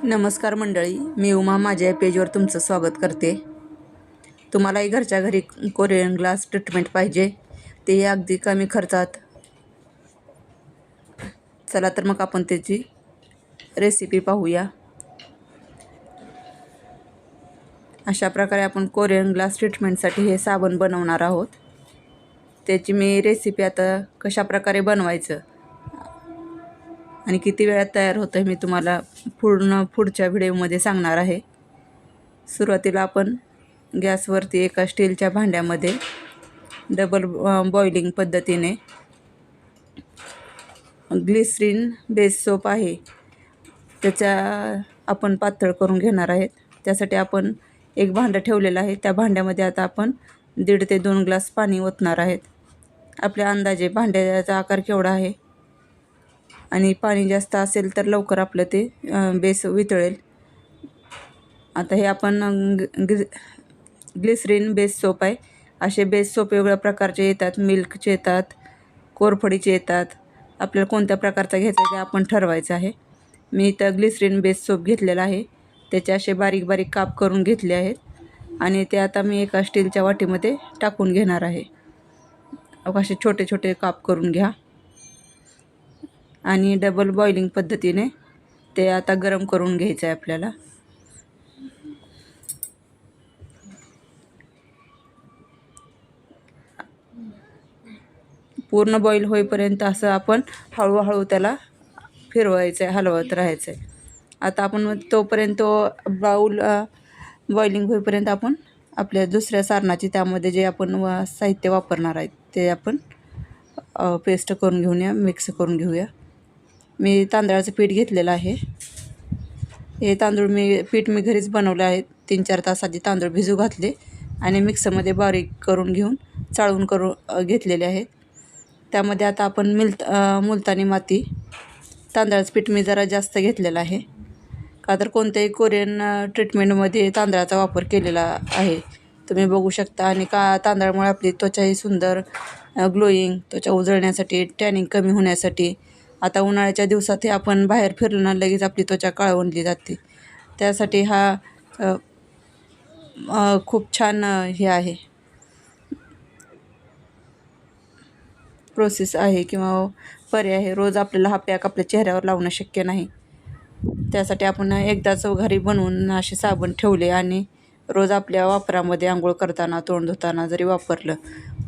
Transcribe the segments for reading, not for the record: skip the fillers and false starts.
नमस्कार मंडळी, मी उमा माझ्या या पेजवर तुमचं स्वागत करते. तुम्हालाही घरच्या घरी कोरियन ग्लास ट्रीटमेंट पाहिजे, ते अगदी कमी खर्चात. चला तर मग आपण त्याची रेसिपी पाहूया. अशा प्रकारे आपण कोरियन ग्लास ट्रीटमेंटसाठी हे साबण बनवणार आहोत. त्याची मी रेसिपी आता कशा प्रकारे बनवायचं आणि किती वेळात तयार होतं मी तुम्हाला पुढच्या व्हिडिओमध्ये सांगणार आहे. सुरुवातीला आपण गॅसवरती एका स्टीलच्या भांड्यामध्ये डबल बॉइलिंग पद्धतीने ग्लिसरीन बेस सोप आहे त्याच्या आपण पातळ करून घेणार आहेत. त्यासाठी आपण एक भांडं ठेवलेलं आहे. त्या भांड्यामध्ये आता आपण 1.5 ते 2 ग्लास पाणी ओतणार आहेत. आपल्या अंदाजे भांड्याचा आकार केवढा आहे आणि पाणी जास्त असेल तर लवकर आपलं ते बेस वितळेल. आता हे आपण ग्लिसरीन बेस सोप आहे. असे बेस सोप वेगवेगळ्या प्रकारचे येतात, मिल्कचे येतात, कोरफडीचे येतात. आपल्याला कोणत्या प्रकारचा घ्यायचा ते आपण ठरवायचं आहे. मी इथं ग्लिसरीन बेस सोप घेतलेला आहे. त्याचे असे बारीक बारीक काप करून घेतले आहेत आणि ते आता मी एका स्टीलच्या वाटीमध्ये टाकून घेणार आहे. असे छोटे छोटे काप करून घ्या आणि डबल बॉइलिंग पद्धतीने ते आता गरम करून घ्यायचं आहे आपल्याला. पूर्ण बॉईल होईपर्यंत असं आपण हळूहळू त्याला फिरवायचं आहे, हलवत राहायचं आहे. आता आपण तोपर्यंत बॉइलिंग होईपर्यंत आपण आपल्या दुसऱ्या सारणाची त्यामध्ये जे आपण साहित्य वापरणार आहेत ते आपण पेस्ट करून घेऊया, मिक्स करून घेऊया. मी तांदळाचं पीठ घेतलेलं आहे. हे तांदूळ पीठ मी घरीच बनवलं आहे. 3-4 तास आधी तांदूळ भिजू घातले आणि मिक्सरमध्ये बारीक करून घेऊन चाळून घेतलेले आहेत. त्यामध्ये आता आपण मुलतानी माती, तांदळाचं पीठ मी जरा जास्त घेतलेलं आहे, का तर कोणत्याही कोरियन ट्रीटमेंटमध्ये तांदळाचा वापर केलेला आहे तुम्ही बघू शकता. आणि तांदळामुळे आपली त्वचाही सुंदर ग्लोईंग, त्वचा उजळण्यासाठी, टॅनिंग कमी होण्यासाठी. आता उन्हाळ्याच्या दिवसात आपण बाहेर फिरलो ना लगेच आपली त्वचा काळवंडली जाते. त्यासाठी हा खूप छान हे आहे, प्रोसेस आहे किंवा पर्याय आहे. रोज आपल्याला हा पॅक आपल्या चेहऱ्यावर लावणं शक्य नाही. त्यासाठी आपण एकदाच घरी बनवून असे साबण ठेवले आणि रोज आपल्या वापरामध्ये आंघोळ करताना, तोंड धुताना जरी वापरलं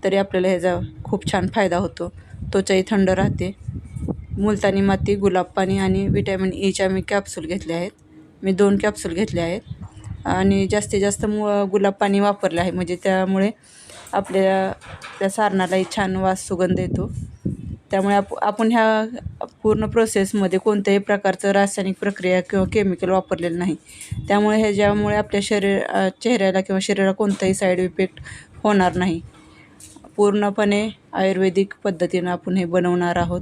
तरी आपल्याला ह्याचा खूप छान फायदा होतो. त्वचाही थंड राहते. मुलतानी माती, गुलाब पाणी आणि व्हिटॅमिन ईच्या मी कॅप्सूल घेतले आहेत. मी 2 कॅप्सूल घेतले आहेत आणि जास्तीत जास्त गुलाब पाणी वापरले आहे, म्हणजे त्यामुळे आपल्या त्या सारणालाही छान वास, सुगंध येतो. त्यामुळे आपण ह्या पूर्ण प्रोसेसमध्ये कोणत्याही प्रकारचं रासायनिक प्रक्रिया किंवा केमिकल वापरलेलं नाही. त्यामुळे ह्याच्यामुळे आपल्या चेहऱ्याला किंवा शरीराला कोणताही साईड इफेक्ट होणार नाही. पूर्णपणे आयुर्वेदिक पद्धतीनं आपण हे बनवणार आहोत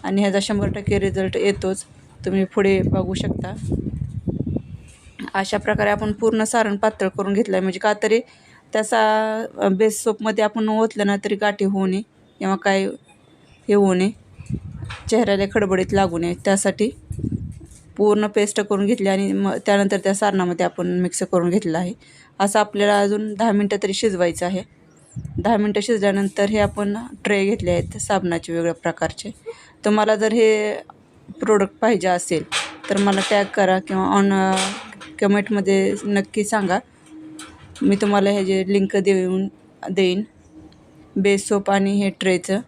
आणि ह्याचा 100% रिझल्ट येतोच. तुम्ही पुढे बघू शकता. अशा प्रकारे आपण पूर्ण सारण पातळ करून घेतलं आहे, म्हणजे का तरी त्याचा बेस सोपमध्ये आपण ओतलं ना तरी गाठी होऊ नये किंवा काय हे होऊ नये, चेहऱ्याला खडबडीत लागू नये. त्यासाठी पूर्ण पेस्ट करून घेतली आणि त्यानंतर त्या सारणामध्ये आपण मिक्स करून घेतलं आहे. असं आपल्याला अजून 10 मिनटं तरी शिजवायचं आहे. 10 मिनटं शिजल्यानंतर हे आपण ट्रे घेतले आहेत साबणाचे वेगवेगळ्या प्रकारचे. तुम्हाला जर हे प्रोडक्ट पाहिजे असेल तर मला टॅग करा किंवा कमेंटमध्ये नक्की सांगा. मी तुम्हाला ह्याचे लिंक देईन बेस सोप आणि हे ट्रेचं.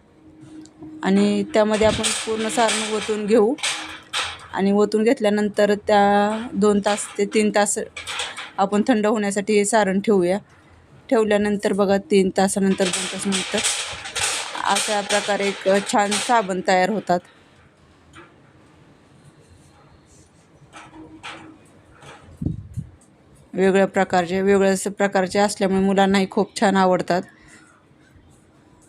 आणि त्यामध्ये आपण पूर्ण सारण ओतून घेऊ आणि ओतून घेतल्यानंतर त्या 2 तास ते 3 तास आपण थंड होण्यासाठी हे सारण ठेवूया. ठेवल्यानंतर बघा 3 तासानंतर 2 तासानंतर अशा प्रकारे एक छान साबण तयार होतात. वेगवेगळ्या प्रकारचे असल्यामुळे मुलांनाही खूप छान आवडतात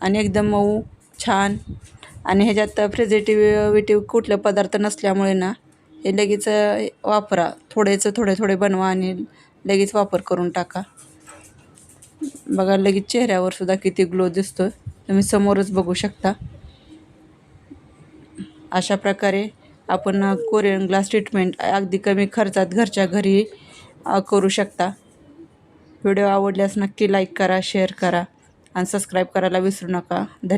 आणि एकदम मऊ, छान. आणि ह्याच्यात प्रिझर्वेटिव्ह कुठले पदार्थ नसल्यामुळे ना हे लगेच वापरा. थोडे थोडे बनवा आणि लगेच वापर करून टाका. बघा लगेच चेहऱ्यावर सुद्धा किती ग्लो दिसतो, तुम्ही समोरच बघू शकता. अशा प्रकारे आपण कोरियन ग्लास ट्रीटमेंट अगदी कमी खर्चात घरच्या घरी करू शकता. व्हिडिओ आवडल्यास नक्की लाईक करा, शेअर करा आणि सबस्क्राईब करायला विसरू नका.